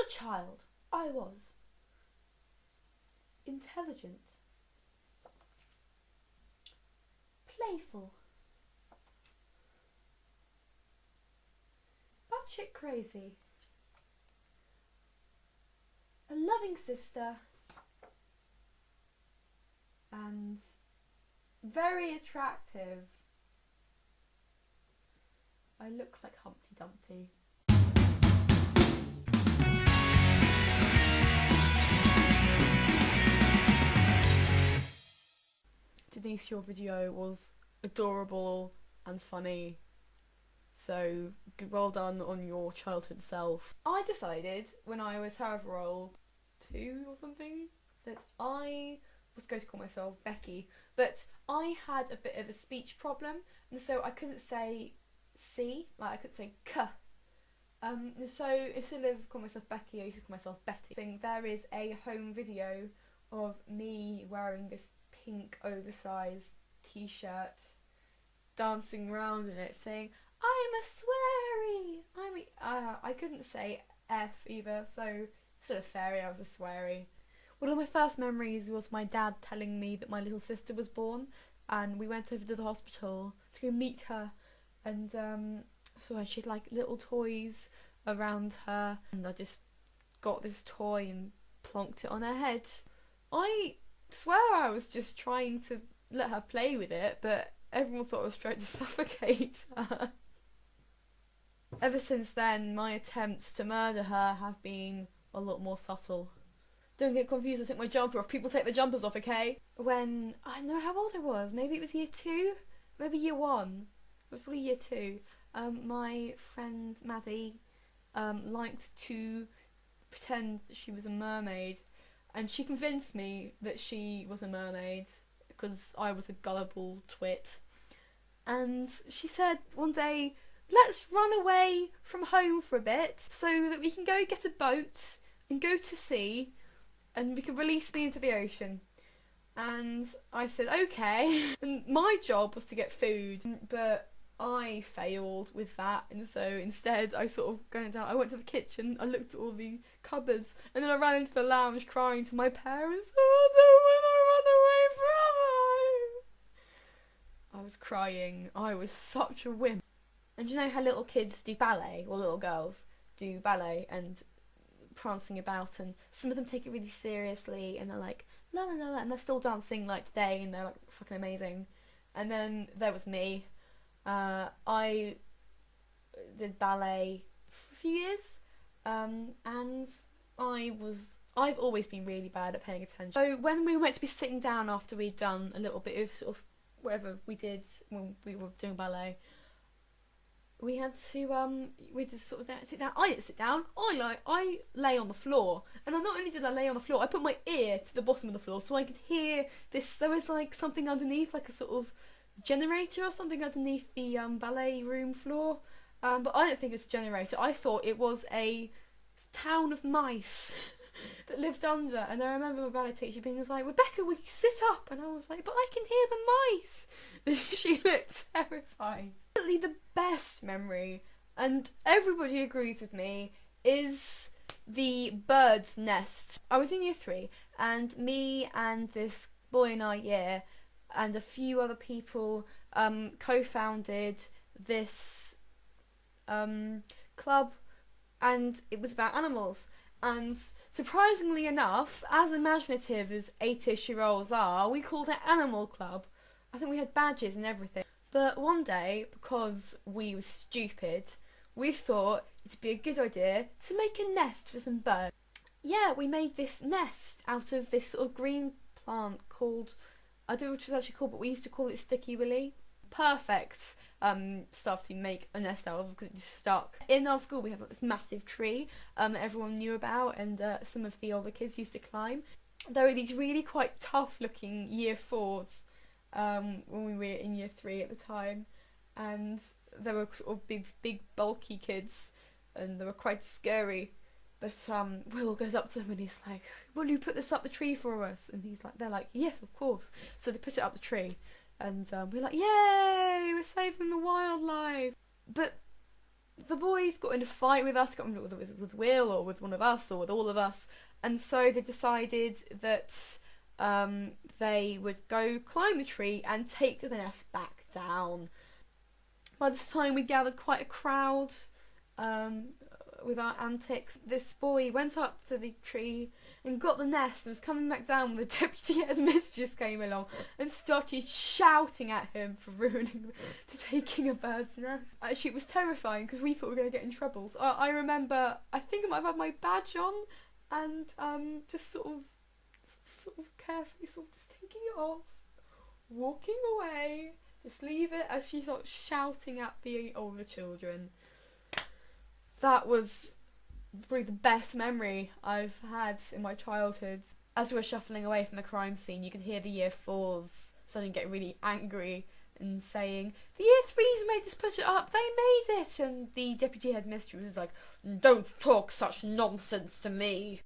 child, I was intelligent, playful, batshit crazy, a loving sister, and very attractive. I look like Humpty Dumpty. Denise, your video was adorable and funny, so well done on your childhood self. I decided when I was however old, 2 or something, that I was going to call myself Becky, but I had a bit of a speech problem, and so I couldn't say C, like I couldn't say K. So instead of calling myself Becky, I used to call myself Betty. There is a home video of me wearing this pink oversized t-shirt, dancing around in it, saying, "I'm a sweary." I couldn't say F either, so instead of fairy, I was a sweary. One of my first memories was my dad telling me that my little sister was born, and we went over to the hospital to go meet her, and so she had like little toys around her, and I just got this toy and plonked it on her head. I swear I was just trying to let her play with it, but everyone thought I was trying to suffocate her. Ever since then, my attempts to murder her have been a lot more subtle. Don't get confused, I took my jumper off. People take their jumpers off, okay? When, I don't know how old I was, maybe it was year 2, maybe year 1, it was probably year 2. My friend Maddie liked to pretend that she was a mermaid, and she convinced me that she was a mermaid because I was a gullible twit. And she said one day, "Let's run away from home for a bit so that we can go get a boat and go to sea and we can release me into the ocean." And I said, okay. And my job was to get food, but I failed with that, and so instead I I went to the kitchen, I looked at all the cupboards, and then I ran into the lounge crying to my parents, "Oh, I don't want to run away from home." I was crying, I was such a wimp. And you know how little kids do ballet, or little girls do ballet and prancing about, and some of them take it really seriously and they're like la la la la, and they're still dancing like today and they're like fucking amazing. And then there was me. I did ballet for a few years, and I've always been really bad at paying attention. So when we were meant to be sitting down after we'd done a little bit of sort of whatever we did when we were doing ballet, we had to sort of sit down. I didn't sit down. I lay on the floor, and not only did I lay on the floor, I put my ear to the bottom of the floor so I could hear this. There was like something underneath, like a sort of generator or something underneath the ballet room floor, but I don't think it's a generator. I thought it was a town of mice that lived under. And I remember my ballet teacher being like, "Rebecca, will you sit up?" And I was like, "But I can hear the mice." She looked terrified. The best memory, and everybody agrees with me, is the bird's nest. I was in year 3, and me and this boy in our year and a few other people co-founded this club, and it was about animals. And surprisingly enough, as imaginative as 8-ish-year-olds are, we called it Animal Club. I think we had badges and everything. But one day, because we were stupid, we thought it'd be a good idea to make a nest for some birds. Yeah, we made this nest out of this sort of green plant called, I don't know what it was actually called, but we used to call it Sticky Willy. Perfect stuff to make a nest out of because it just stuck. In our school we have like this massive tree that everyone knew about, and some of the older kids used to climb. There were these really quite tough looking year 4s when we were in year 3 at the time, and they were sort of big bulky kids, and they were quite scary. But Will goes up to them and he's like, "Will you put this up the tree for us?" And they're like, "Yes, of course." So they put it up the tree, and we're like, "Yay, we're saving the wildlife!" But the boys got in a fight with us, got in whether it was with Will or with one of us or with all of us, and so they decided that they would go climb the tree and take the nest back down. By this time we'd gathered quite a crowd with our antics. This boy went up to the tree and got the nest and was coming back down when the deputy headmistress came along and started shouting at him for taking a bird's nest. Actually, it was terrifying because we thought we were going to get in trouble. So I remember, I think I might have had my badge on and just sort of carefully just taking it off, walking away, just leave it as she starts shouting at the older children. That was probably the best memory I've had in my childhood. As we were shuffling away from the crime scene, you could hear the year 4s suddenly get really angry and saying, "The year 3s made us put it up, they made it!" And the deputy headmistress was like, "Don't talk such nonsense to me."